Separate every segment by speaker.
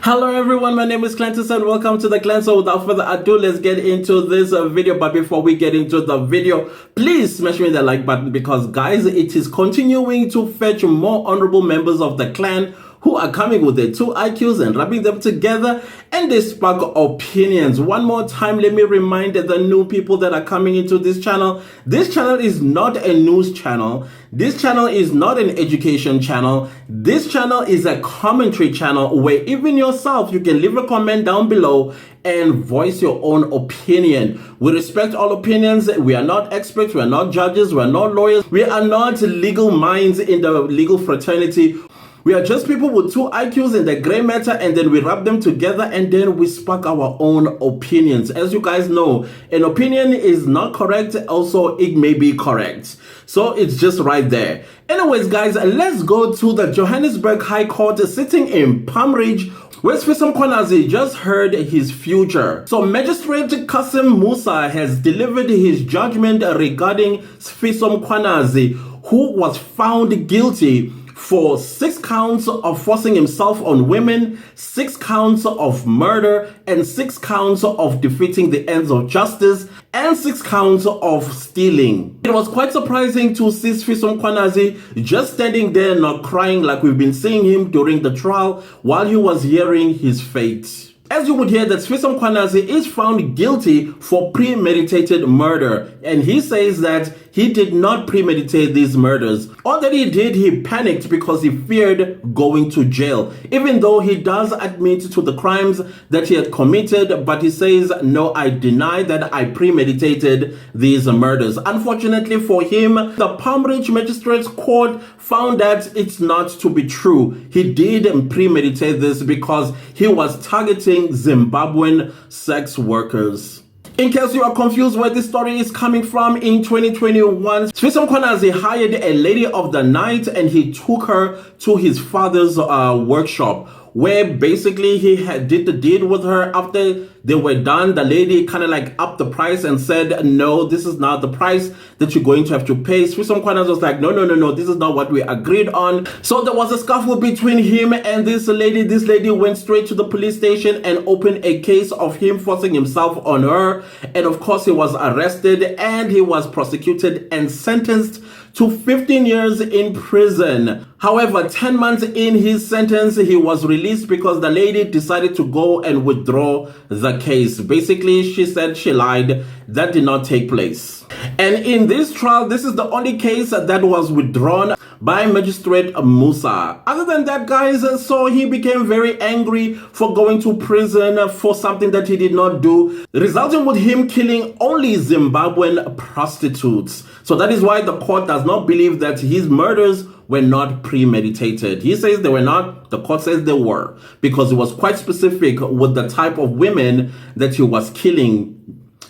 Speaker 1: Hello everyone, my name is Clantis and welcome to the Clan. So without further ado, let's get into this video. But before we get into the video, please smash me the like button because guys, it is continuing to fetch more honorable members of the clan who are coming with their two IQs and rubbing them together, and they spark opinions. One more time, let me remind the new people that are coming into this channel. This channel is not a news channel. This channel is not an education channel. This channel is a commentary channel where even yourself, you can leave a comment down below and voice your own opinion. We respect all opinions. We are not experts. We are not judges. We are not lawyers. We are not legal minds in the legal fraternity. We are just people with two IQs in the gray matter, and then we rub them together and then we spark our own opinions. As you guys know, an opinion is not correct. Also, it may be correct. So it's just right there. Anyways, guys, let's go to the Johannesburg High Court sitting in Palm Ridge, where Mkhwanazi just heard his future. So Magistrate Kasim Musa has delivered his judgment regarding Mkhwanazi, who was found guilty for 6 counts of forcing himself on women, 6 counts of murder, and 6 counts of defeating the ends of justice, and 6 counts of stealing. It was quite surprising to see Mkhwanazi just standing there not crying like we've been seeing him during the trial while he was hearing his fate. As you would hear, that Mkhwanazi is found guilty for premeditated murder, and he says that he did not premeditate these murders. All that he did, he panicked because he feared going to jail, even though he does admit to the crimes that he had committed, but he says, no, I deny that I premeditated these murders. Unfortunately for him, the Palm Ridge Magistrates Court found that it's not to be true. He did premeditate this because he was targeting Zimbabwean sex workers. In case you are confused where this story is coming from, in 2021, Mkhwanazi hired a lady of the night and he took her to his father's workshop, where basically he did the deed with her. After they were done, the lady kind of like upped the price and said, no, this is not the price that you're going to have to pay. Mkhwanazi was like, no, this is not what we agreed on. So there was a scuffle between him and this lady. This lady went straight to the police station and opened a case of him forcing himself on her. And of course, he was arrested and he was prosecuted and sentenced to 15 years in prison. However, 10 months in his sentence, he was released because the lady decided to go and withdraw the case. Basically, she said she lied. That did not take place. And in this trial, this is the only case that was withdrawn by Magistrate Musa. Other than that, guys, so he became very angry for going to prison for something that he did not do, resulting with him killing only Zimbabwean prostitutes. So that is why the court does not believe that his murders were not premeditated. He says they were not, the court says they were, because he was quite specific with the type of women that he was killing,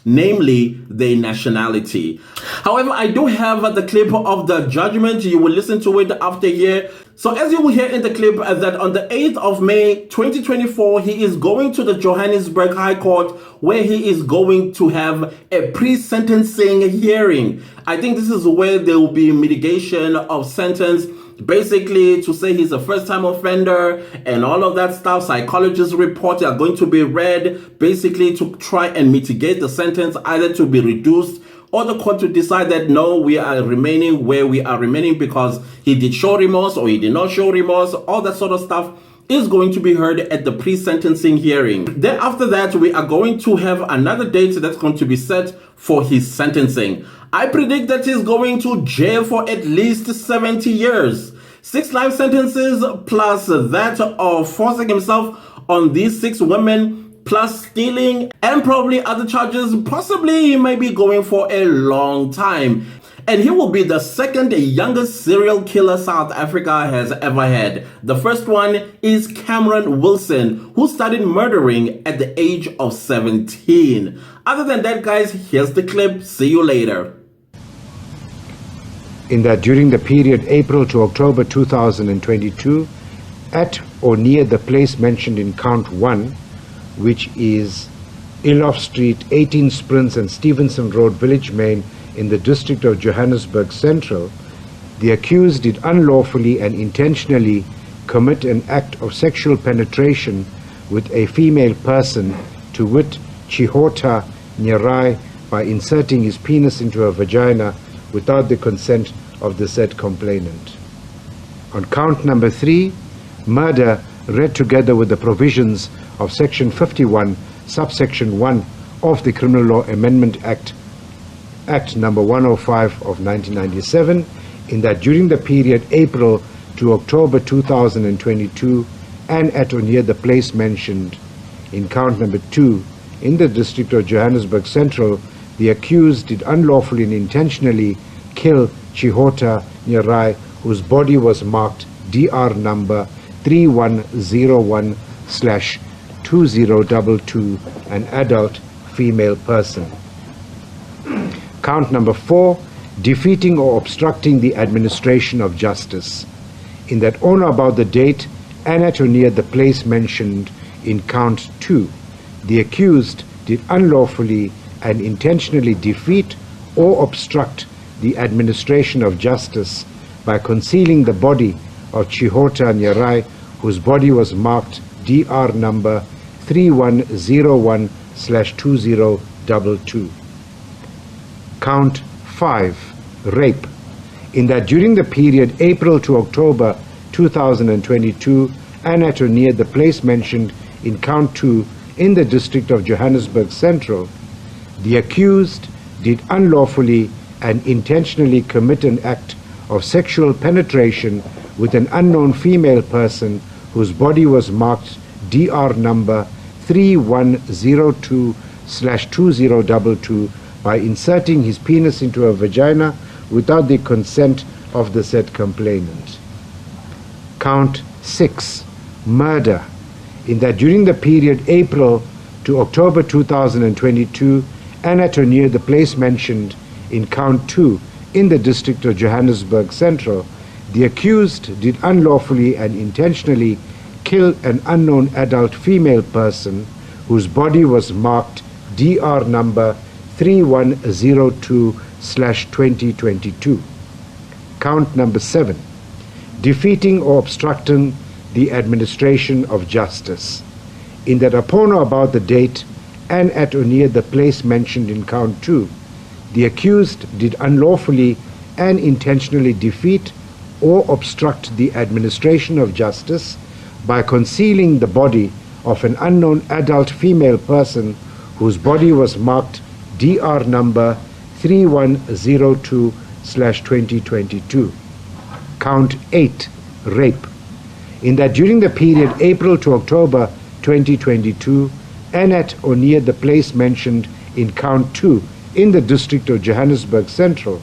Speaker 1: namely their nationality. However, I do have the clip of the judgment. You will listen to it after here. So as you will hear in the clip, that on the 8th of May 2024, he is going to the Johannesburg High Court, where he is going to have a pre-sentencing hearing. I think this is where there will be mitigation of sentence, basically to say he's a first-time offender and all of that stuff. Psychologists' reports are going to be read, basically to try and mitigate the sentence, either to be reduced or the court to decide that no, we are remaining where we are remaining because he did show remorse or he did not show remorse. All that sort of stuff is going to be heard at the pre-sentencing hearing. Then after that, we are going to have another date that's going to be set for his sentencing. I predict that he's going to jail for at least 70 years. 6 life sentences plus that of forcing himself on these 6 women, plus stealing and probably other charges. Possibly he may be going for a long time. And he will be the second youngest serial killer South Africa has ever had. The first one is Cameron Wilson, who started murdering at the age of 17. Other than that, guys, here's the clip. See you later.
Speaker 2: In that during the period April to October 2022, at or near the place mentioned in count 1, which is Ilof Street, 18 Sprints and Stevenson Road, Village Main, in the district of Johannesburg Central, the accused did unlawfully and intentionally commit an act of sexual penetration with a female person, to wit, Chihota Nyarai, by inserting his penis into her vagina without the consent of the said complainant. On count number 3, murder read together with the provisions of Section 51, subsection 1 of the Criminal Law Amendment Act number 105 of 1997, in that during the period April to October 2022 and at or near the place mentioned in count number 2 in the district of Johannesburg Central, the accused did unlawfully and intentionally kill Chihota Nyarai, whose body was marked DR number 3101/2022, an adult female person. Count number 4, defeating or obstructing the administration of justice, in that on or about the date and at or near the place mentioned in count 2, the accused did unlawfully and intentionally defeat or obstruct the administration of justice by concealing the body of Chihota Nyarai, whose body was marked DR number 3101/2022. Count 5, rape, in that during the period April to October 2022 and at or near the place mentioned in count 2 in the district of Johannesburg Central, the accused did unlawfully and intentionally commit an act of sexual penetration with an unknown female person whose body was marked DR number 3102/2022 by inserting his penis into her vagina without the consent of the said complainant. Count 6, murder, in that during the period April to October 2022 and at or near the place mentioned in count 2 in the district of Johannesburg Central, the accused did unlawfully and intentionally kill an unknown adult female person whose body was marked DR number 3102/2022. Count number 7, defeating or obstructing the administration of justice, in that upon or about the date and at or near the place mentioned in count 2, the accused did unlawfully and intentionally defeat or obstruct the administration of justice by concealing the body of an unknown adult female person whose body was marked DR number 3102/2022. Count 8, rape, in that during the period April to October 2022 and at or near the place mentioned in count 2 in the district of Johannesburg Central,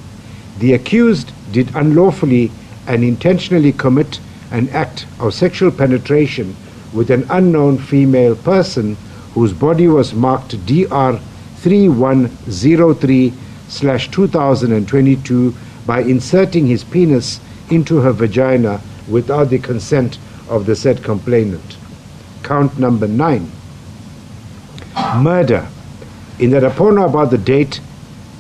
Speaker 2: the accused did unlawfully and intentionally commit an act of sexual penetration with an unknown female person whose body was marked DR 3103/2022 by inserting his penis into her vagina without the consent of the said complainant. Count number 9, murder, in that upon or about the date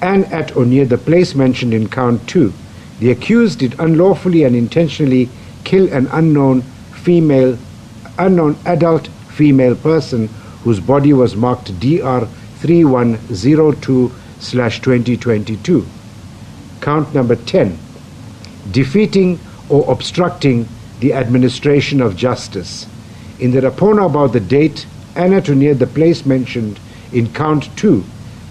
Speaker 2: and at or near the place mentioned in count 2, the accused did unlawfully and intentionally kill an unknown adult female person whose body was marked DR 3102/2022. Count number 10, defeating or obstructing the administration of justice, in that upon or about the date and at or near the place mentioned in count 2,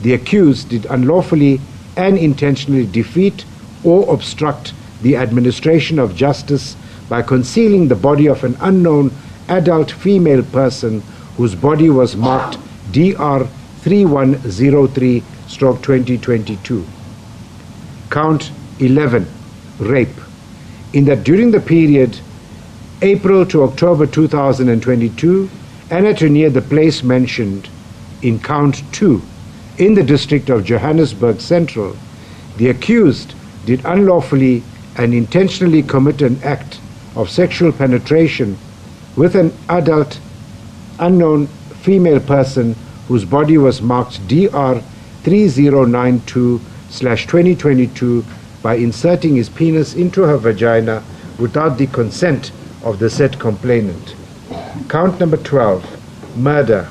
Speaker 2: the accused did unlawfully and intentionally defeat or obstruct the administration of justice by concealing the body of an unknown adult female person whose body was marked DR 3103/2022. Count 11, rape, in that during the period April to October 2022 and at or near the place mentioned in count 2 in the district of Johannesburg Central, the accused did unlawfully and intentionally commit an act of sexual penetration with an adult unknown female person whose body was marked DR 3092/2022 by inserting his penis into her vagina without the consent of the said complainant. Count number 12, murder,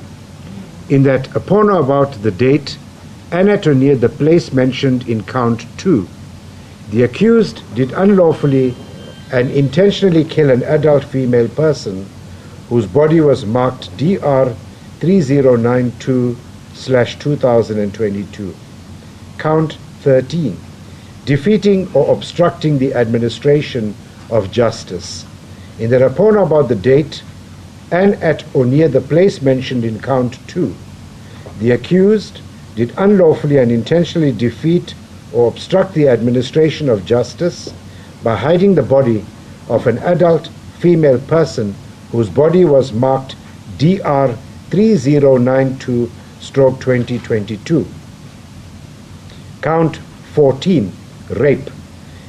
Speaker 2: in that upon or about the date and at or near the place mentioned in count 2, the accused did unlawfully and intentionally kill an adult female person whose body was marked DR 3092/2022. Count 13, defeating or obstructing the administration of justice, in that upon or about the date and at or near the place mentioned in count 2, the accused did unlawfully and intentionally defeat or obstruct the administration of justice by hiding the body of an adult female person whose body was marked DR 3092/2022. Count 14, rape,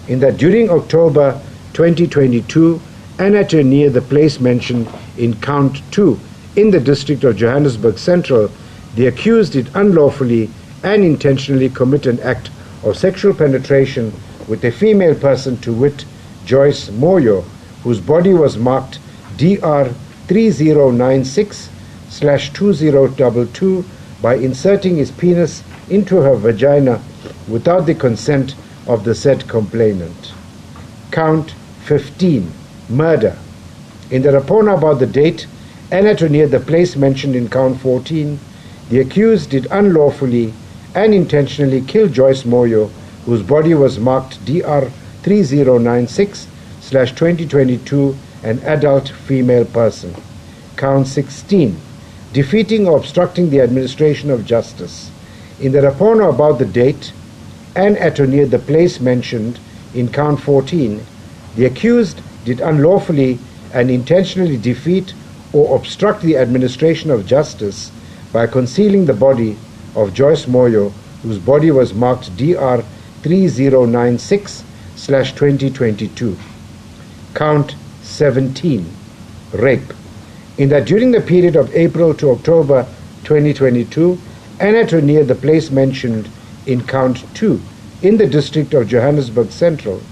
Speaker 2: in that during October 2022 and at or near the place mentioned in count 2 in the district of Johannesburg Central, the accused did unlawfully and intentionally commit an act of sexual penetration with a female person, to wit, Joyce Moyo, whose body was marked DR 3096/2022 by inserting his penis into her vagina without the consent of the said complainant. Count 15, murder, in that upon or about the date and at or near the place mentioned in count 14, the accused did unlawfully and intentionally kill Joyce Moyo, whose body was marked DR 3096/2022, an adult female person. Count 16, defeating or obstructing the administration of justice, in that upon or about the date and at or near the place mentioned in count 14, the accused did unlawfully and intentionally defeat or obstruct the administration of justice by concealing the body of Joyce Moyo, whose body was marked DR 3096/2022. Count 17, rape, in that during the period of April to October 2022 and at or near the place mentioned in count 2 in the district of Johannesburg Central,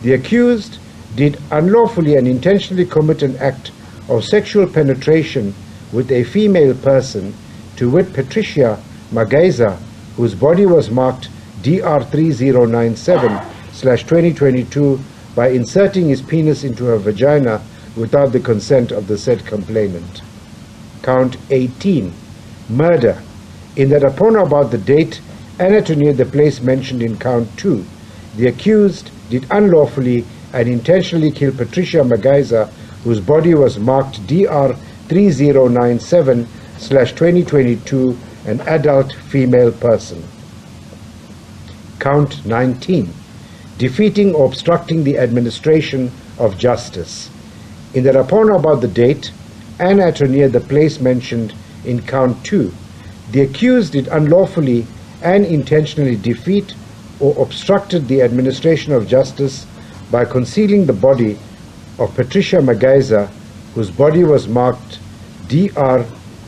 Speaker 2: the accused did unlawfully and intentionally commit an act of sexual penetration with a female person, to wit, Patricia Magaiza, whose body was marked DR 3097/2022 by inserting his penis into her vagina without the consent of the said complainant. Count 18, murder, in that upon or about the date and at or near the place mentioned in count 2, the accused did unlawfully and intentionally kill Patricia Magaiza, whose body was marked DR 3097/2022, an adult female person. Count 19, defeating or obstructing the administration of justice, in that upon or about the date and at or near the place mentioned in count 2, the accused did unlawfully and intentionally defeat or obstructed the administration of justice by concealing the body of Patricia Magaiza, whose body was marked DR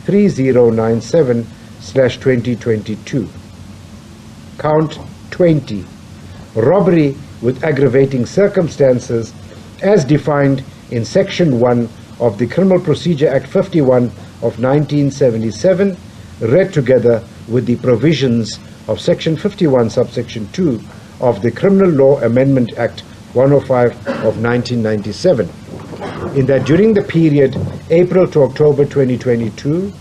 Speaker 2: 3097/2022. Count 20, robbery with aggravating circumstances as defined in Section 1 of the Criminal Procedure Act 51 of 1977, read together with the provisions of Section 51 subsection 2 of the Criminal Law Amendment Act 105 of 1997, in that during the period April to October 2022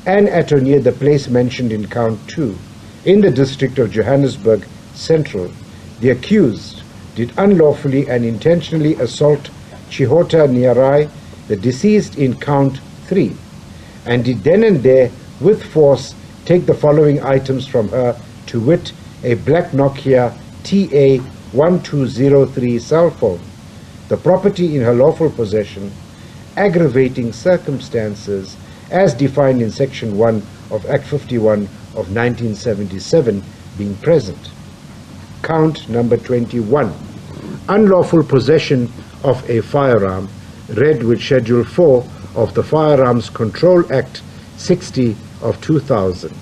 Speaker 2: and at or near the place mentioned in count 2 in the district of Johannesburg Central, the accused did unlawfully and intentionally assault Chihota Niarai, the deceased, in count 3, and did then and there with force take the following items from her, to wit, a black Nokia TA1203 cell phone, the property in her lawful possession, aggravating circumstances as defined in Section 1 of Act 51 of 1977 being present. Count number 21, unlawful possession of a firearm, read with Schedule 4 of the Firearms Control Act 60 of 2000,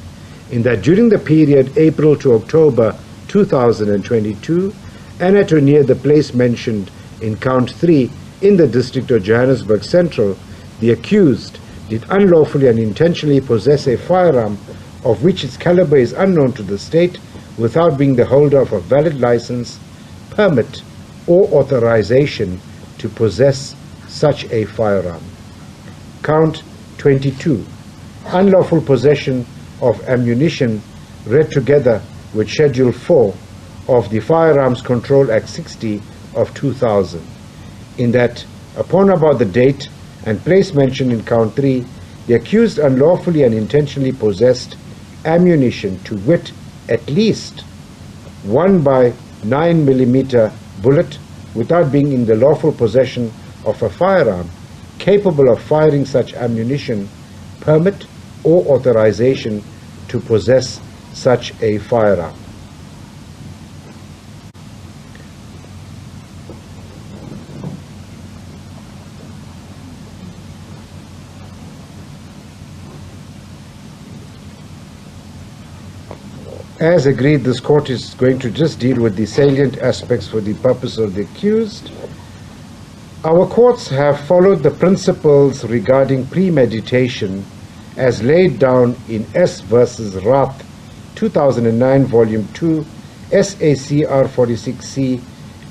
Speaker 2: in that during the period April to October 2022 and at or near the place mentioned in count 3 in the district of Johannesburg Central, the accused did unlawfully and intentionally possess a firearm of which its caliber is unknown to the state without being the holder of a valid license, permit, or authorization to possess such a firearm. Count 22. Unlawful possession of ammunition read together with Schedule 4 of the Firearms Control Act 60 of 2000, in that upon about the date and place mentioned in Count 3, the accused unlawfully and intentionally possessed ammunition, to wit, at least 1 by 9 millimeter bullet, without being in the lawful possession of a firearm capable of firing such ammunition, permit, or authorization to possess such a firearm. As agreed, this court is going to just deal with the salient aspects for the purpose of the accused. Our courts have followed the principles regarding premeditation as laid down in S versus Rath, 2009, Volume 2, SACR 46C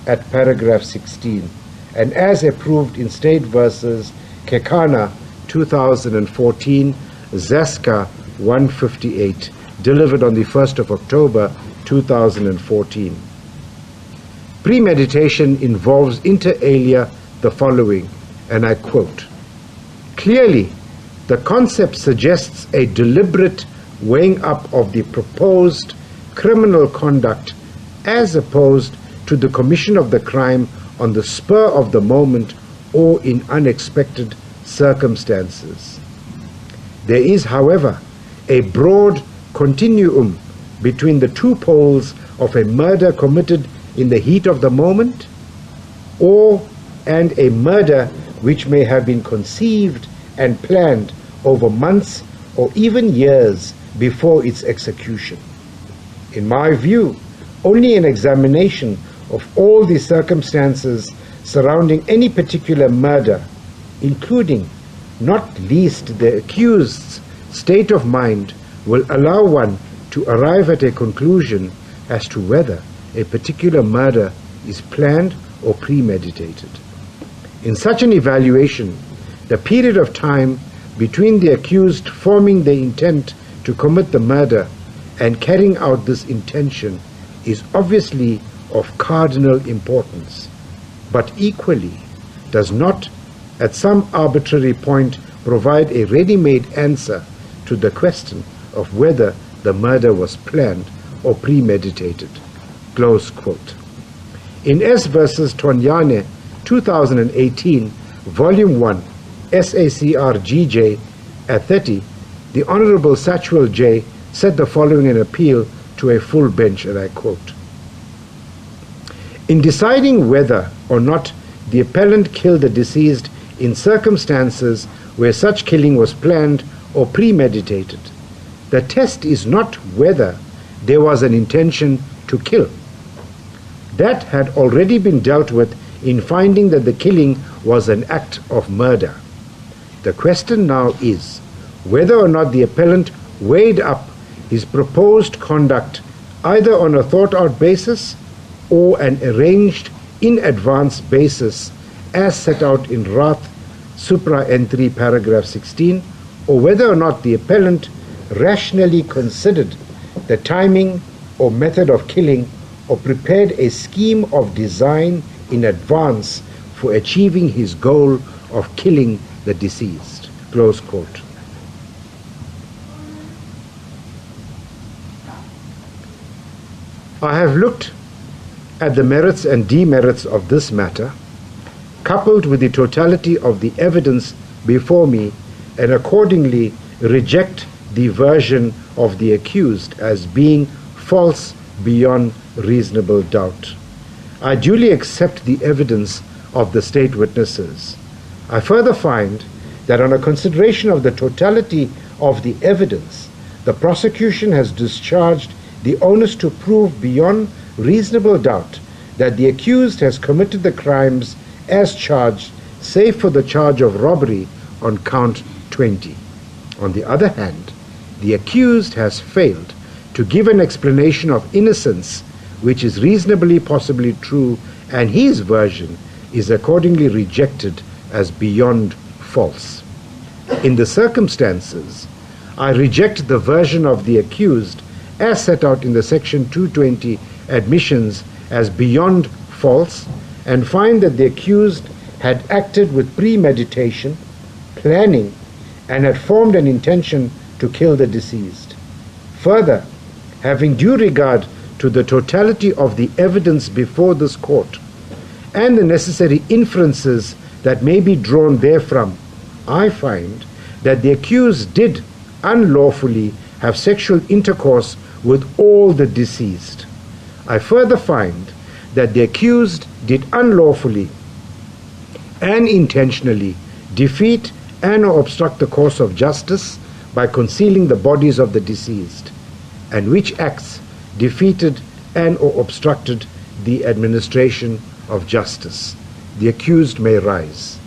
Speaker 2: at paragraph 16, and as approved in State versus Kekana, 2014, Zaska 158, delivered on the 1st of October 2014. Premeditation involves inter alia the following, and I quote, "Clearly, the concept suggests a deliberate weighing up of the proposed criminal conduct as opposed to the commission of the crime on the spur of the moment or in unexpected circumstances. There is, however, a broad continuum between the two poles of a murder committed in the heat of the moment and a murder which may have been conceived and planned over months or even years before its execution. In my view, only an examination of all the circumstances surrounding any particular murder, including not least the accused's state of mind, will allow one to arrive at a conclusion as to whether a particular murder is planned or premeditated. In such an evaluation, the period of time between the accused forming the intent to commit the murder and carrying out this intention is obviously of cardinal importance, but equally does not at some arbitrary point provide a ready-made answer to the question of whether the murder was planned or premeditated." Close quote. In S versus Tonyane, 2018, Volume 1, SACR GJ at 30, the Honorable Satchwell J. said the following in appeal to a full bench, and I quote, "In deciding whether or not the appellant killed the deceased in circumstances where such killing was planned or premeditated, the test is not whether there was an intention to kill. That had already been dealt with in finding that the killing was an act of murder. The question now is whether or not the appellant weighed up his proposed conduct either on a thought-out basis or an arranged in advance basis as set out in Rath Supra N3 paragraph 16, or whether or not the appellant rationally considered the timing or method of killing or prepared a scheme of design in advance for achieving his goal of killing the deceased." Close quote. I have looked at the merits and demerits of this matter, coupled with the totality of the evidence before me, and accordingly reject the version of the accused as being false beyond reasonable doubt. I duly accept the evidence of the state witnesses. I further find that on a consideration of the totality of the evidence, the prosecution has discharged the onus to prove beyond reasonable doubt that the accused has committed the crimes as charged, save for the charge of robbery on count 20. On the other hand, the accused has failed to give an explanation of innocence which is reasonably possibly true, and his version is accordingly rejected as beyond false. In the circumstances, I reject the version of the accused as set out in the section 220 admissions as beyond false, and find that the accused had acted with premeditation, planning, and had formed an intention to kill the deceased. Further, having due regard to the totality of the evidence before this court and the necessary inferences that may be drawn therefrom, I find that the accused did unlawfully have sexual intercourse with all the deceased. I further find that the accused did unlawfully and intentionally defeat and or obstruct the course of justice by concealing the bodies of the deceased, and which acts defeated and or obstructed the administration of justice. The accused may rise.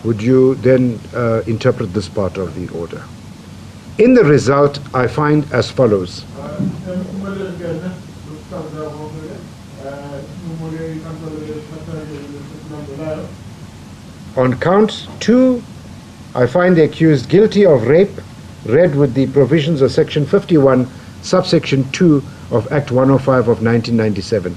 Speaker 2: Would you then interpret this part of the order? In the result, I find as follows. On count 2, I find the accused guilty of rape, read with the provisions of section 51, subsection 2 of Act 105 of 1997.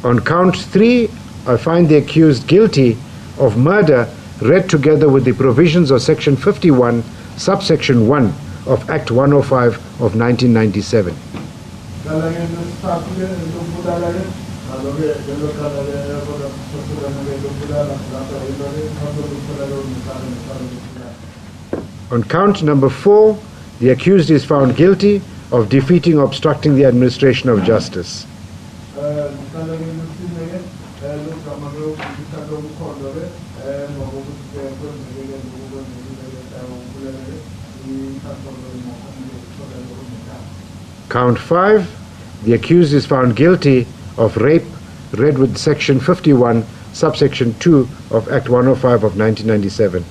Speaker 2: On count 3, I find the accused guilty of murder, read together with the provisions of section 51, subsection 1 of Act 105 of 1997. On count number 4, the accused is found guilty of defeating or obstructing the administration of justice. Count 5, the accused is found guilty of rape, read with section 51, subsection 2 of Act 105 of 1997.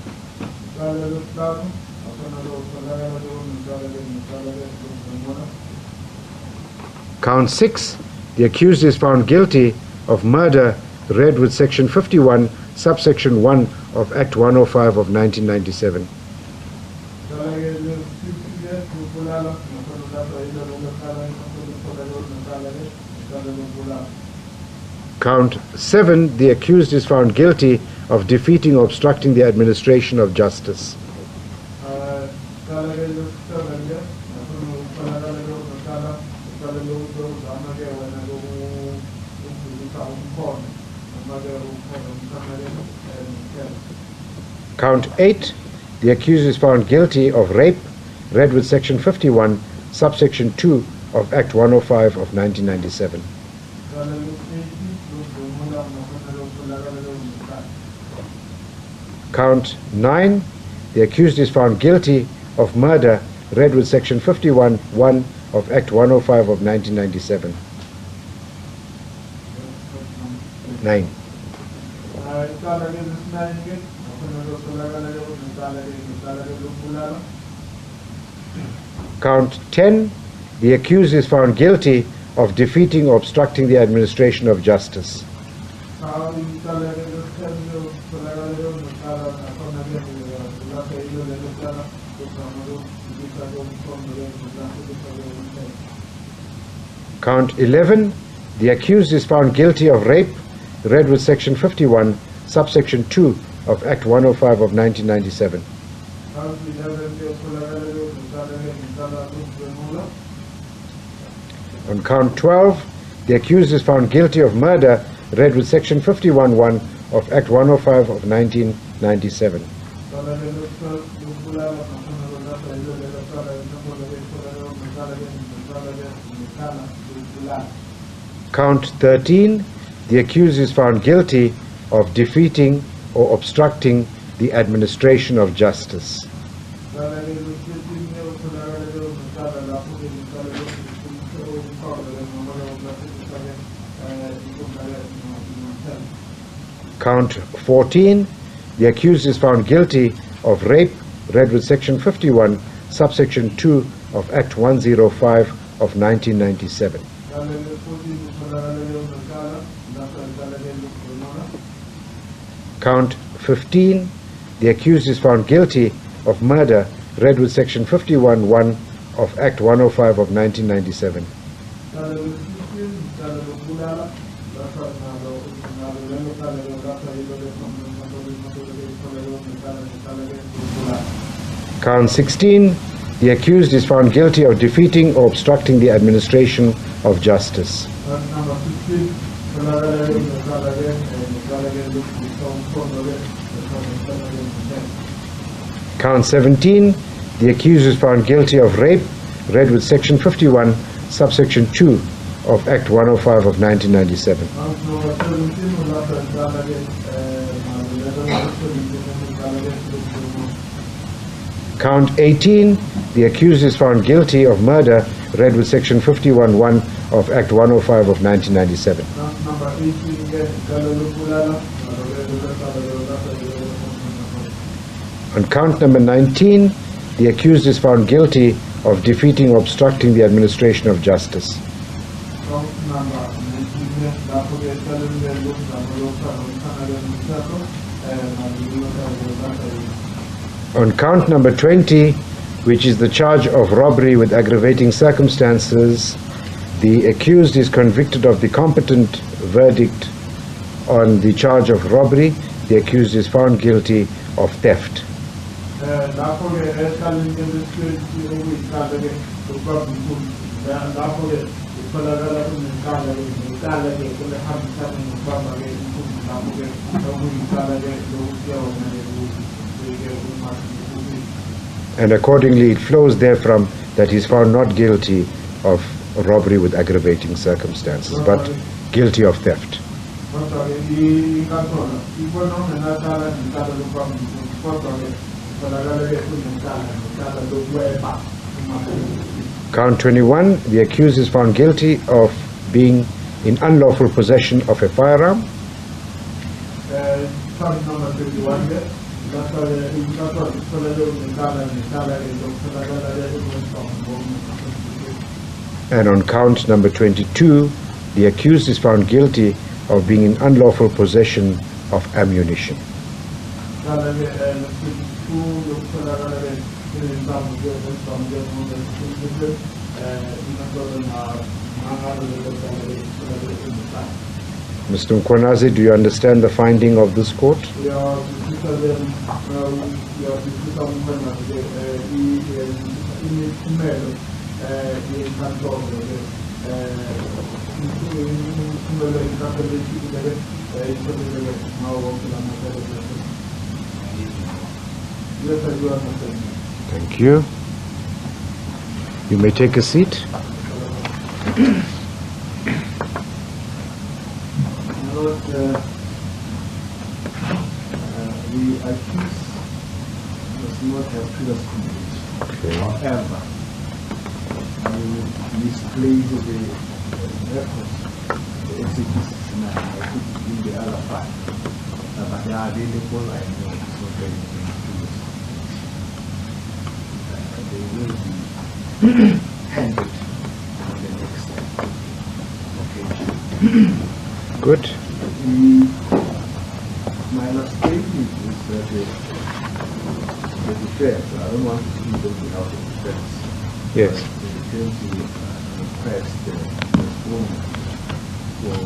Speaker 2: Count 6, the accused is found guilty of murder, read with section 51, subsection 1 of Act 105 of 1997. Count 7, the accused is found guilty of defeating or obstructing the administration of justice. Count 8, the accused is found guilty of rape, read with section 51, subsection 2 of Act 105 of 1997. Count 9, the accused is found guilty of murder, read with section 51, 1 of Act 105 of 1997. 9. Count 10, the accused is found guilty of defeating or obstructing the administration of justice. Count 11, the accused is found guilty of rape, read with section 51, subsection 2 of Act 105 of 1997. On count 12, the accused is found guilty of murder, read with section 51(1) of Act 105 of 1997. Count 13, the accused is found guilty of defeating or obstructing the administration of justice. Count 14, the accused is found guilty of rape, read with section 51, subsection 2 of Act 105 of 1997. Count 15, the accused is found guilty of murder, read with section 51(1) of Act 105 of 1997. Count 16, the accused is found guilty of defeating or obstructing the administration of justice. Count 17, the accused is found guilty of rape, read with section 51, subsection 2 of Act 105 of 1997. Count 18, the accused is found guilty of murder, read with section 51(1) of Act 105 of 1997. On count number 19, the accused is found guilty of defeating or obstructing the administration of justice. On count number 20, which is the charge of robbery with aggravating circumstances, the accused is convicted of the competent verdict on the charge of robbery. The accused is found guilty of theft. And accordingly it flows therefrom that he is found not guilty of robbery with aggravating circumstances, but guilty of theft. Count 21, the accused is found guilty of being in unlawful possession of a firearm. And on count number 22, the accused is found guilty of being in unlawful possession of ammunition. Mr. Mkhwanazi, do you understand the finding of this court? Thank you. You may take a seat.
Speaker 3: The accused does not have previous conviction. However, you misplaced the records, the execution, I put in the other part. But they are available, I know it's not very they will be handed on the next occasion.
Speaker 2: Good.
Speaker 3: My last statement is that the defense, I don't want to leave them without the defense.
Speaker 2: Yes.
Speaker 3: The defense will request the postponement for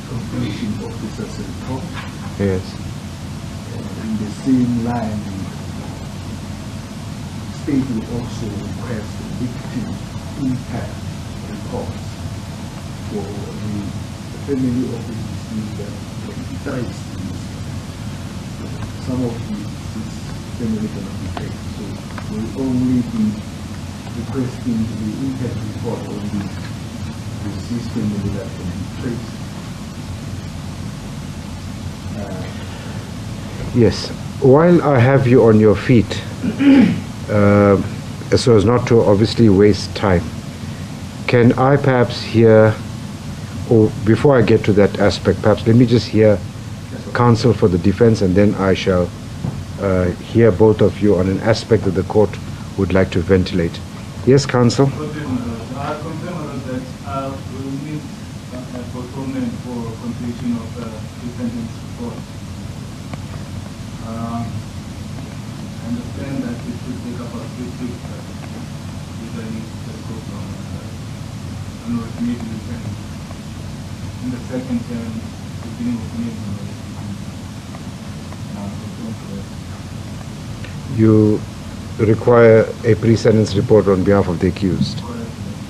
Speaker 3: completion of officers' report.
Speaker 2: Yes.
Speaker 3: In the same line, the state will also request victim impact reports for the family of the deceased and traced. Some of these family cannot be paid, so we'll only be requesting the impact report on the deceased family that can be traced.
Speaker 2: Yes. While I have you on your feet, so as not to obviously waste time, can I perhaps hear, or before I get to that aspect, perhaps let me just hear counsel for the defense, and then I shall hear both of you on an aspect that the court would like to ventilate. Yes, counsel?
Speaker 4: Our concern was that we will need a postponement for completion of the defendant's report. I understand that it should take about 6 weeks, but usually just go from maybe we can, in the second term, beginning of May,
Speaker 2: You require a pre-sentence report on behalf of the accused?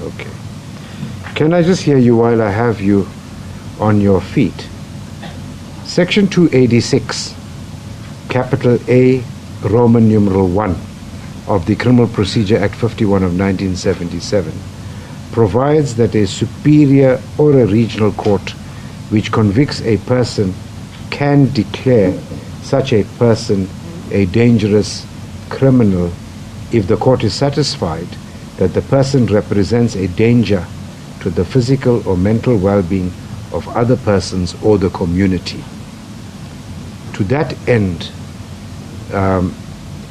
Speaker 2: Okay. Can I just hear you while I have you on your feet? Section 286, capital A, Roman numeral 1 of the Criminal Procedure Act 51 of 1977 provides that a superior or a regional court which convicts a person can declare such a person a dangerous criminal if the court is satisfied that the person represents a danger to the physical or mental well-being of other persons or the community. To that end,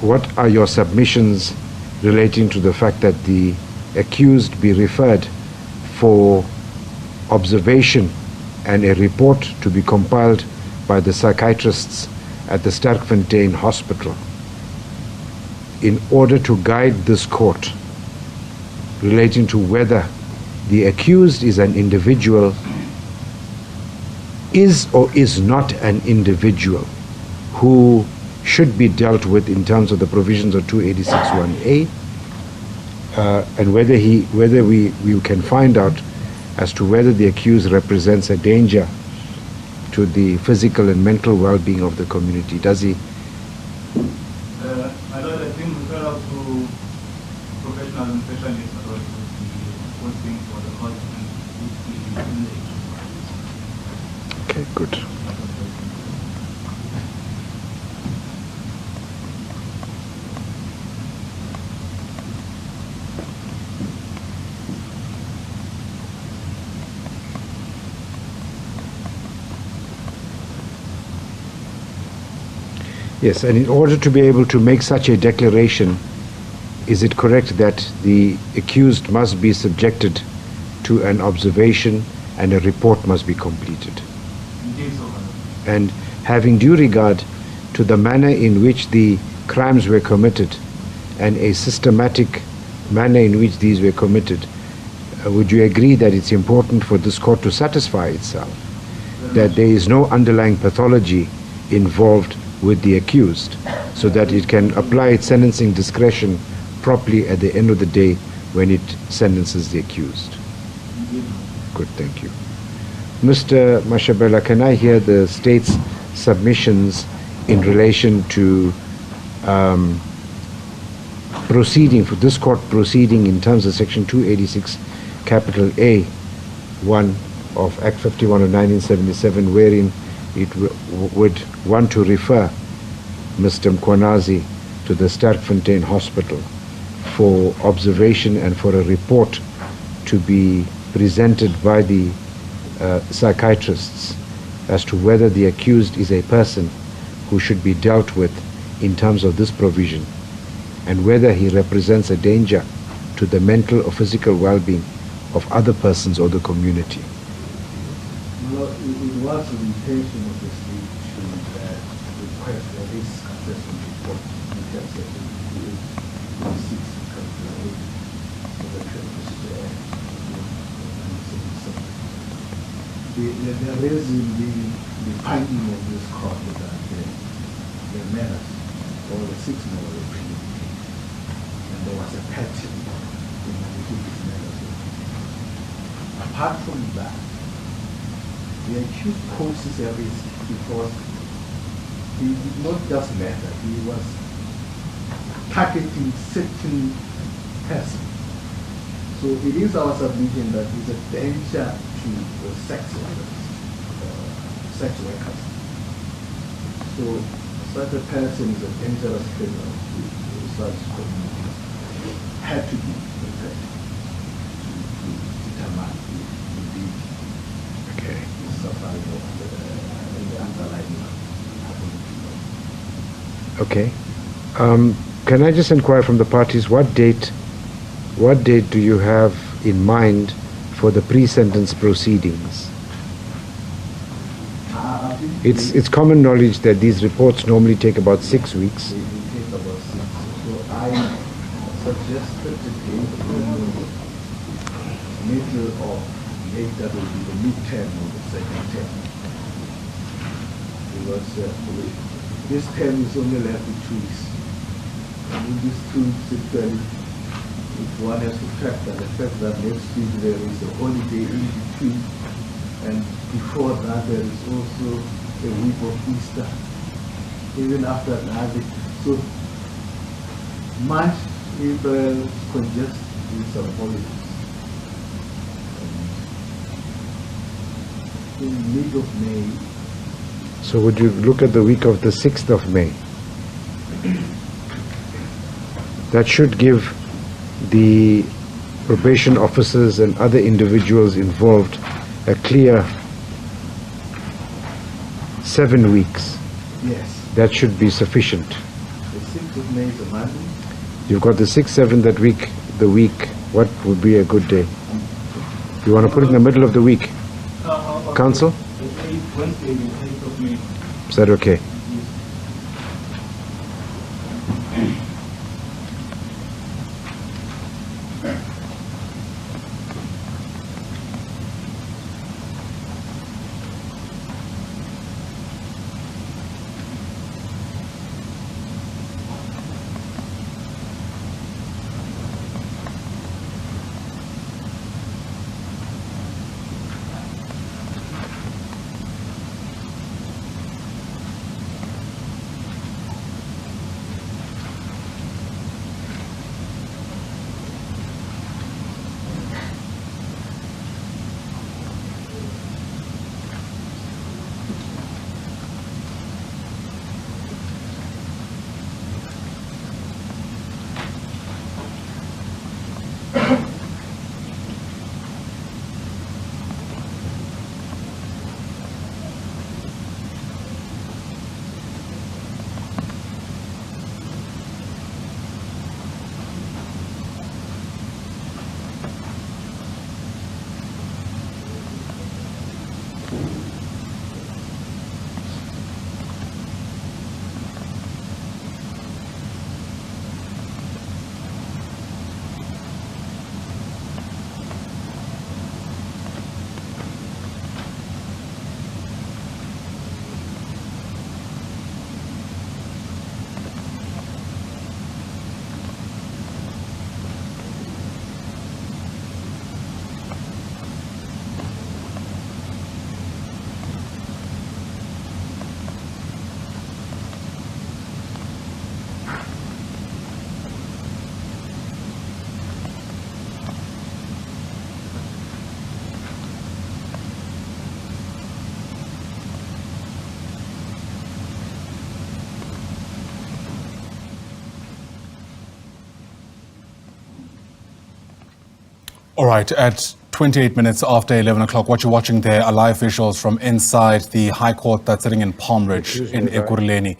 Speaker 2: what are your submissions relating to the fact that the accused be referred for observation and a report to be compiled by the psychiatrists at the Sterkfontein Hospital in order to guide this court relating to whether the accused is an individual, is or is not an individual who should be dealt with in terms of the provisions of 286(1)(a, and whether we can find out as to whether the accused represents a danger to the physical and mental well-being of the community. Does he?
Speaker 4: I know that things refer out to professionals and specialists about the posting for the court and
Speaker 2: Okay, good. Yes, and in order to be able to make such a declaration, is it correct that the accused must be subjected to an observation and a report must be completed?
Speaker 4: Indeed, so.
Speaker 2: And having due regard to the manner in which the crimes were committed and a systematic manner in which these were committed, would you agree that it's important for this court to satisfy itself that there is no underlying pathology involved with the accused, so that it can apply its sentencing discretion properly at the end of the day when it sentences the accused? Good, thank you. Mr. Mashabela, can I hear the state's submissions in relation to proceeding, for this court proceeding in terms of Section 286, capital A, 1 of Act 51 of 1977, wherein it would want to refer Mr. Mkhwanazi to the Sterkfontein Hospital for observation and for a report to be presented by the psychiatrists as to whether the accused is a person who should be dealt with in terms of this provision, and whether he represents a danger to the mental or physical well-being of other persons or the community.
Speaker 3: Well, it was the intention of the state to request that this assessment report in terms of the 6 calculate for the Procedure Act. There is in the finding of this court that the manners, or the 6 moral premeditation, and there was a pattern in which these manners were. Apart from that, the accused poses a risk because he did not just matter, he was targeting certain persons. So it is our submission that he's a danger to the sex workers. So such a person is a dangerous criminal. such communities had to be prepared to determine the survival of the underlying
Speaker 2: Okay. Can I just inquire from the parties, what date do you have in mind for the pre-sentence proceedings? It's common knowledge that these reports normally take about 6 weeks.
Speaker 3: They take about 6 weeks. So I suggested the date middle of May, that will be the mid-term of the second term. Because this term is only left with 2 weeks. And in these 2 weeks, actually, if one has to factor the fact that next week there is a holiday in between, and before that there is also a week of Easter, even after that. So March, April congest with some holidays. And in mid of May.
Speaker 2: So would you look at the week of the 6th of May? That should give the probation officers and other individuals involved a clear 7 weeks.
Speaker 3: Yes.
Speaker 2: That should be sufficient.
Speaker 3: The 6th of May is a Monday.
Speaker 2: You've got the 6th, 7th that week, the week. What would be a good day? You want to put it in the middle of the week? Council?
Speaker 4: Wednesday, the 8th of May.
Speaker 2: Is that okay?
Speaker 5: All right, at 28 minutes after 11 o'clock, what you're watching there are live visuals from inside the High Court that's sitting in Palm Ridge in Ekurhuleni.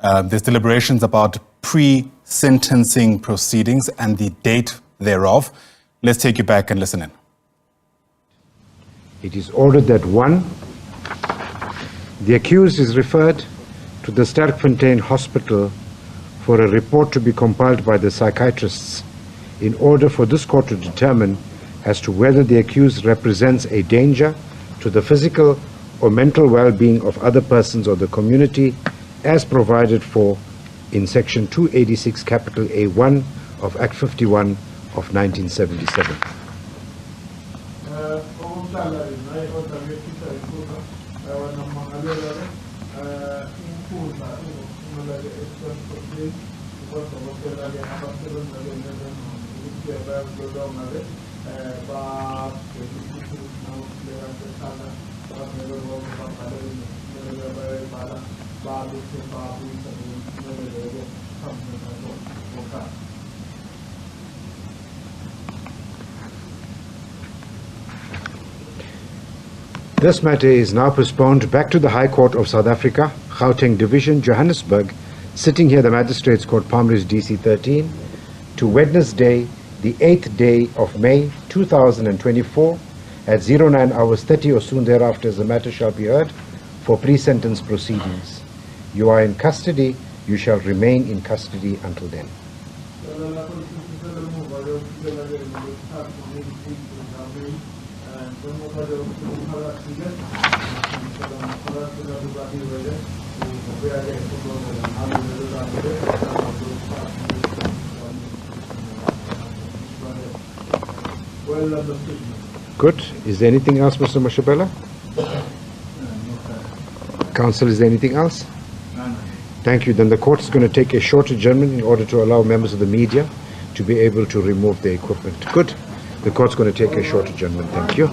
Speaker 5: There's deliberations about pre-sentencing proceedings and the date thereof. Let's take you back and listen in.
Speaker 2: It is ordered that 1, the accused is referred to the Sterkfontein Hospital for a report to be compiled by the psychiatrists in order for this court to determine as to whether the accused represents a danger to the physical or mental well-being of other persons or the community as provided for in section 286 capital A1 of Act 51 of 1977. This matter is now postponed back to the High Court of South Africa, Gauteng Division, Johannesburg, sitting here the Magistrates Court, Palm Ridge, DC 13, to Wednesday, the 8th day of May 2024 at 09 hours 30 or soon thereafter, as the matter shall be heard for pre-sentence proceedings. You are in custody. You shall remain in custody until then. Good. Is there anything else, Mr. Mashabela? Counsel, is there anything else? Thank you. Then the court is going to take a short adjournment in order to allow members of the media to be able to remove their equipment. Good. The court's going to take a short adjournment. Thank you.